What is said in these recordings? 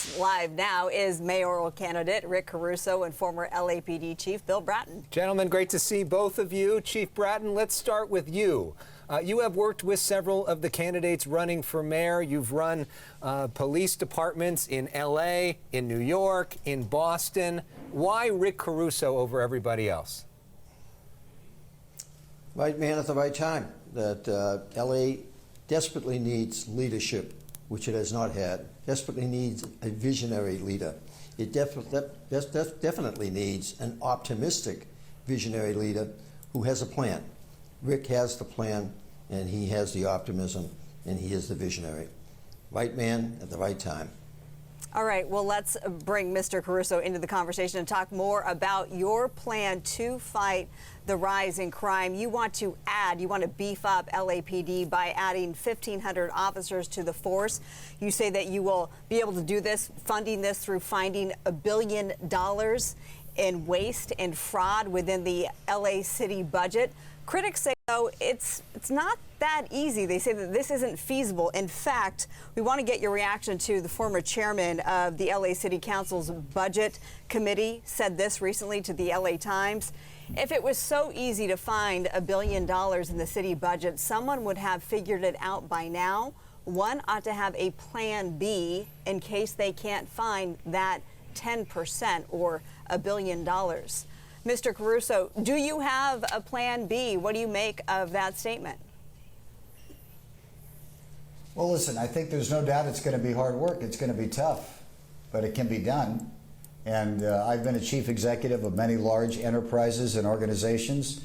us live now is mayoral candidate Rick Caruso and former LAPD Chief Bill Bratton. Gentlemen, great to see both of you. Chief Bratton, let's start with you. You have worked with several of the candidates running for mayor. You've run police departments in L.A., in New York, in Boston. Why Rick Caruso over everybody else? Right man at the right time. That L.A. desperately needs leadership, which it has not had. Desperately needs a visionary leader. It definitely needs an optimistic visionary leader who has a plan. Rick has the plan, and he has the optimism, and he is the visionary. Right man at the right time. All right, well, let's bring Mr. Caruso into the conversation and talk more about your plan to fight the rise in crime. You want to beef up LAPD by adding 1,500 officers to the force. You say that you will be able to do this, funding this through finding $1 billion in waste and fraud within the LA city budget. Critics say, though, it's not that easy. They say that this isn't feasible. In fact, we want to get your reaction to the former chairman of the LA City Council's Budget Committee said this recently to the LA Times. If it was so easy to find $1 billion in the city budget, someone would have figured it out by now. One ought to have a plan B in case they can't find that 10% or $1 billion. Mr. Caruso, do you have a plan B? What do you make of that statement? Well, listen, I think there's no doubt it's going to be hard work. It's going to be tough, but it can be done. And I've been a chief executive of many large enterprises and organizations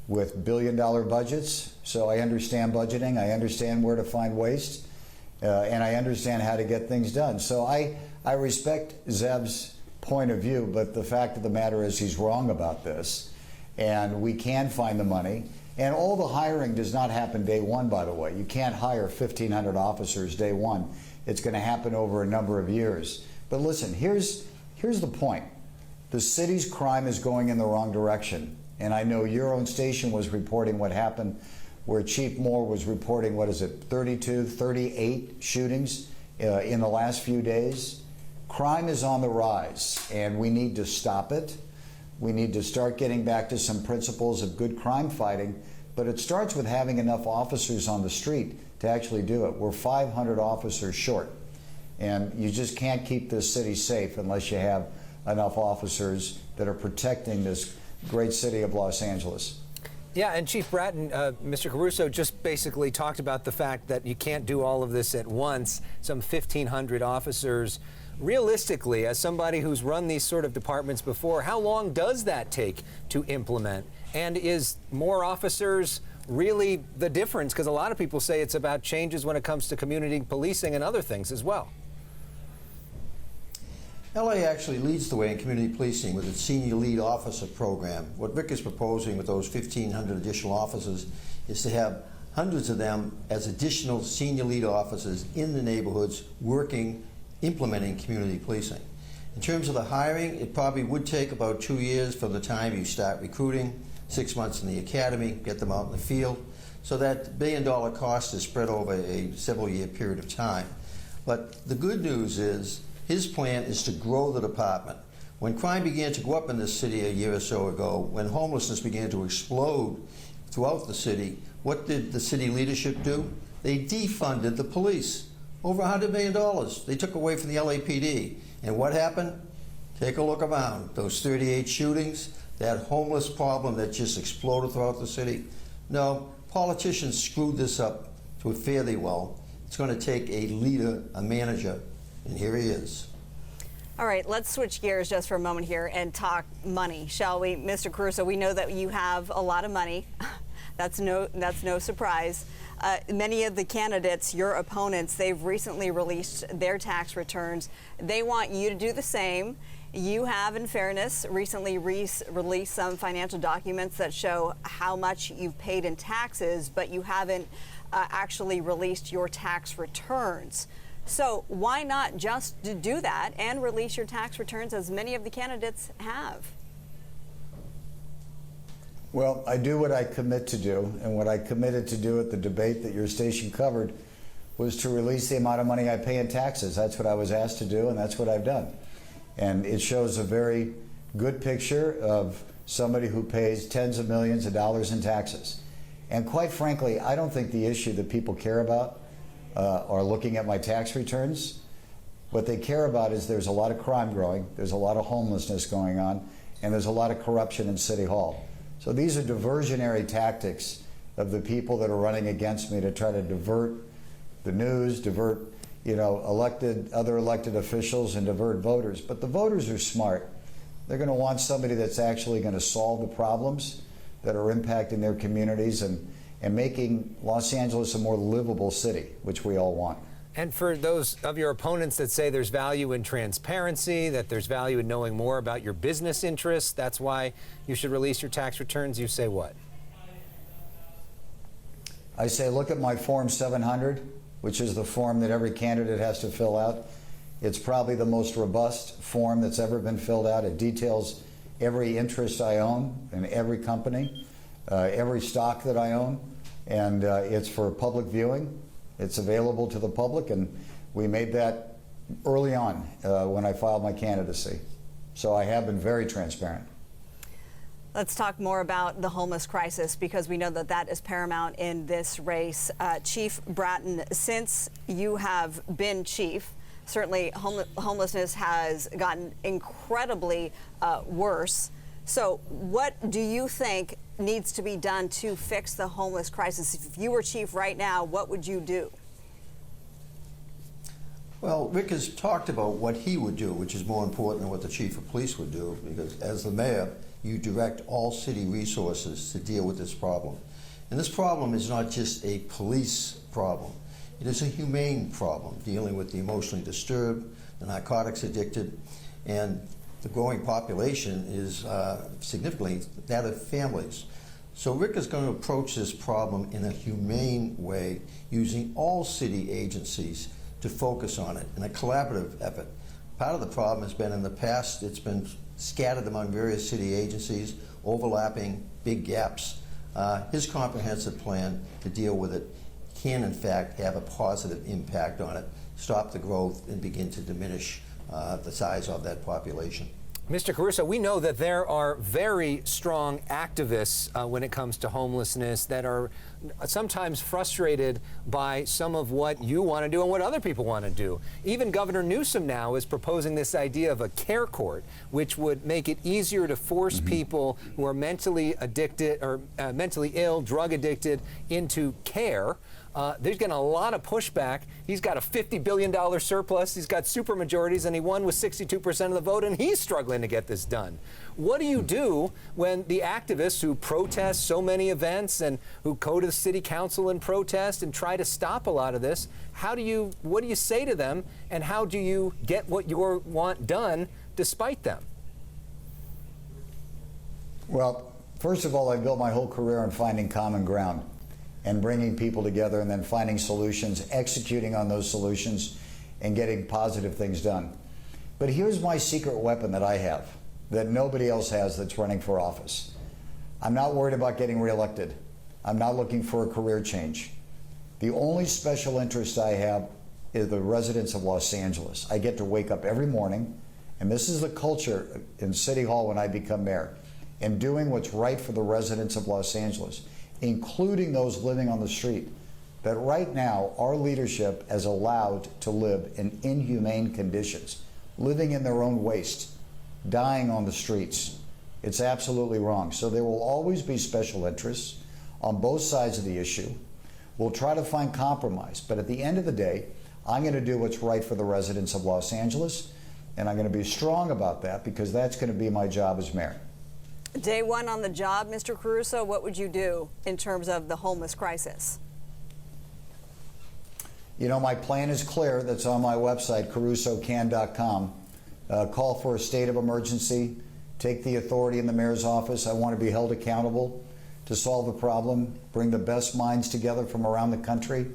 with billion-dollar budgets. So I understand budgeting. I understand where to find waste. And I understand how to get things done. So I respect Zeb's point of view, but the fact of the matter is he's wrong about this. And we can find the money. And all the hiring does not happen day one, by the way. You can't hire 1,500 officers day one. It's going to happen over a number of years. But listen, here's the point. The city's crime is going in the wrong direction. And I know your own station was reporting what happened, where Chief Moore was reporting, 38 shootings in the last few days. Crime is on the rise, and we need to stop it. We need to start getting back to some principles of good crime fighting, but it starts with having enough officers on the street to actually do it. We're 500 officers short, and you just can't keep this city safe unless you have enough officers that are protecting this great city of Los Angeles. Yeah, and Chief Bratton, Mr. Caruso just basically talked about the fact that you can't do all of this at once, some 1,500 officers. Realistically, as somebody who's run these sort of departments before, how long does that take to implement? And is more officers really the difference? Because a lot of people say it's about changes when it comes to community policing and other things as well. LA actually leads the way in community policing with its senior lead officer program. What Rick is proposing with those 1,500 additional officers is to have hundreds of them as additional senior lead officers in the neighborhoods working, implementing community policing. In terms of the hiring, it probably would take about 2 years from the time you start recruiting, 6 months in the academy, get them out in the field. So that $1 billion cost is spread over a several-year period of time. But the good news is his plan is to grow the department. When crime began to go up in this city a year or so ago, when homelessness began to explode throughout the city, what did the city leadership do? They defunded the police. Over $100 million they took away from the LAPD. And what happened? Take a look around. Those 38 shootings, that homeless problem that just exploded throughout the city. No, politicians screwed this up to fairly well. It's going to take a leader, a manager, and here he is. All right, let's switch gears just for a moment here and talk money, shall we? Mr. Caruso, we know that you have a lot of money. That's no surprise. Many of the candidates, your opponents, they've recently released their tax returns. They want you to do the same. You have, in fairness, recently released some financial documents that show how much you've paid in taxes, but you haven't actually released your tax returns. So why not just do that and release your tax returns as many of the candidates have? Well, I do what I commit to do, and what I committed to do at the debate that your station covered was to release the amount of money I pay in taxes. That's what I was asked to do, and that's what I've done. And it shows a very good picture of somebody who pays tens of millions of dollars in taxes. And quite frankly, I don't think the issue that people care about are looking at my tax returns. What they care about is there's a lot of crime growing, there's a lot of homelessness going on, and there's a lot of corruption in City Hall. So these are diversionary tactics of the people that are running against me to try to divert the news, divert other elected officials, and divert voters. But the voters are smart. They're going to want somebody that's actually going to solve the problems that are impacting their communities and making Los Angeles a more livable city, which we all want. And for those of your opponents that say there's value in transparency, that there's value in knowing more about your business interests, that's why you should release your tax returns, you say what? I say look at my Form 700, which is the form that every candidate has to fill out. It's probably the most robust form that's ever been filled out. It details every interest I own in every company, every stock that I own, and it's for public viewing. It's available to the public, and we made that early on when I filed my candidacy. So I have been very transparent. Let's talk more about the homeless crisis, because we know that that is paramount in this race. Chief Bratton, since you have been chief, certainly homelessness has gotten incredibly worse. So what do you think needs to be done to fix the homeless crisis? If you were chief right now, what would you do? Well, Rick has talked about what he would do, which is more important than what the chief of police would do, because as the mayor, you direct all city resources to deal with this problem. And this problem is not just a police problem. It is a humane problem, dealing with the emotionally disturbed, the narcotics addicted, and the growing population is significantly that of families. So Rick is going to approach this problem in a humane way, using all city agencies to focus on it in a collaborative effort. Part of the problem has been in the past, it's been scattered among various city agencies, overlapping, big gaps. His comprehensive plan to deal with it can in fact have a positive impact on it, stop the growth, and begin to diminish the size of that population. Mr. Caruso, we know that there are very strong activists when it comes to homelessness that are sometimes frustrated by some of what you want to do and what other people want to do. Even Governor Newsom now is proposing this idea of a care court, which would make it easier to force people who are mentally addicted or mentally ill, drug addicted, into care. There's getting a lot of pushback. He's got a $50 billion surplus. He's got supermajorities, and he won with 62% of the vote, and he's struggling to get this done. What do you do when the activists who protest so many events and who go to the city council and protest and try to stop a lot of this? What do you say to them, and how do you get what you want done despite them? Well, first of all, I built my whole career on finding common ground and bringing people together and then finding solutions, executing on those solutions, and getting positive things done. But here's my secret weapon that I have that nobody else has that's running for office. I'm not worried about getting reelected. I'm not looking for a career change. The only special interest I have is the residents of Los Angeles. I get to wake up every morning, and this is the culture in City Hall when I become mayor, and doing what's right for the residents of Los Angeles, including those living on the street, that right now our leadership is allowed to live in inhumane conditions, living in their own waste, dying on the streets. It's absolutely wrong. So there will always be special interests on both sides of the issue. We'll try to find compromise, but at the end of the day, I'm going to do what's right for the residents of Los Angeles, and I'm going to be strong about that because that's going to be my job as mayor. Day one on the job, Mr. Caruso, what would you do in terms of the homeless crisis? You know, my plan is clear. That's on my website, carusocan.com. Call for a state of emergency, take the authority in the mayor's office. I want to be held accountable to solve the problem, bring the best minds together from around the country.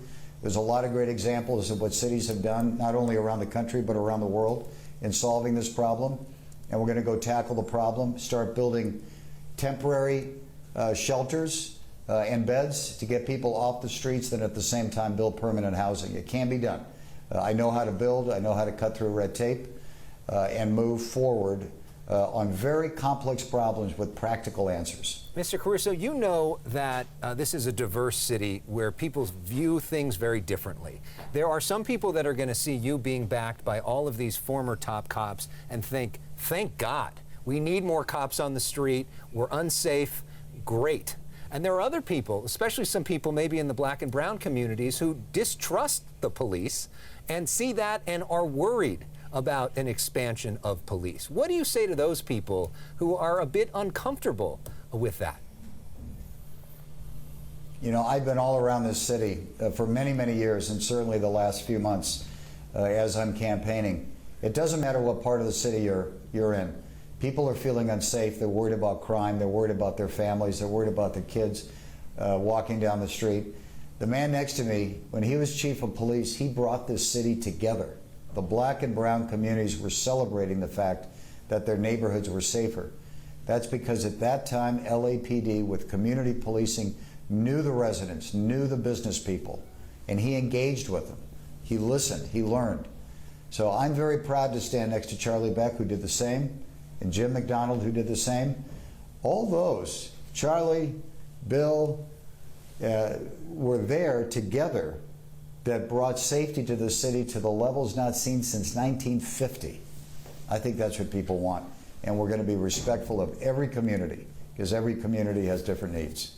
There's a lot of great examples of what cities have done, not only around the country, but around the world in solving this problem. And we're going to go tackle the problem, start building temporary shelters and beds to get people off the streets, then at the same time build permanent housing. It can be done. I know how to build, I know how to cut through red tape and move forward on very complex problems with practical answers. Mr. Caruso, you know that this is a diverse city where people view things very differently. There are some people that are going to see you being backed by all of these former top cops and think, thank God, we need more cops on the street, we're unsafe, great. And there are other people, especially some people maybe in the black and brown communities, who distrust the police and see that and are worried about an expansion of police. What do you say to those people who are a bit uncomfortable with that? You know, I've been all around this city for many, many years, and certainly the last few months as I'm campaigning. It doesn't matter what part of the city you're in. People are feeling unsafe. They're worried about crime. They're worried about their families. They're worried about their kids walking down the street. The man next to me, when he was chief of police, he brought this city together. The black and brown communities were celebrating the fact that their neighborhoods were safer. That's because at that time, LAPD with community policing knew the residents, knew the business people, and he engaged with them. He listened, he learned. So I'm very proud to stand next to Charlie Beck, who did the same, and Jim McDonnell, who did the same. All those, Charlie, Bill, were there together that brought safety to the city to the levels not seen since 1950. I think that's what people want. And we're going to be respectful of every community, because every community has different needs.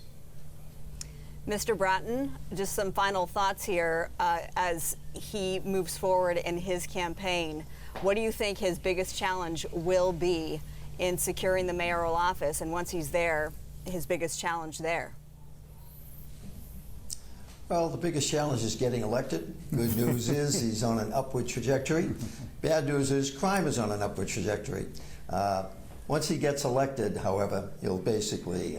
Mr. Bratton, just some final thoughts here as he moves forward in his campaign. What do you think his biggest challenge will be in securing the mayoral office? And once he's there, his biggest challenge there? Well, the biggest challenge is getting elected. Good news is he's on an upward trajectory. Bad news is crime is on an upward trajectory. Once he gets elected, however, he'll basically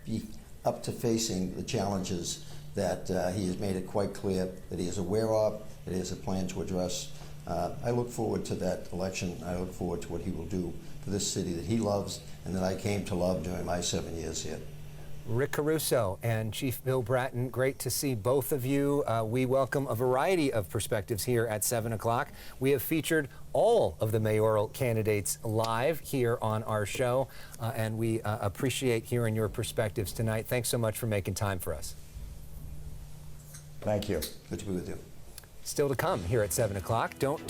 be up to facing the challenges that he has made it quite clear that he is aware of, that he has a plan to address. I look forward to that election. I look forward to what he will do for this city that he loves and that I came to love during my 7 years here. Rick Caruso and Chief Bill Bratton, great to see both of you. We welcome a variety of perspectives here at 7 o'clock. We have featured all of the mayoral candidates live here on our show, and we appreciate hearing your perspectives tonight. Thanks so much for making time for us. Thank you. Good to be with you. Still to come here at 7 o'clock. Don't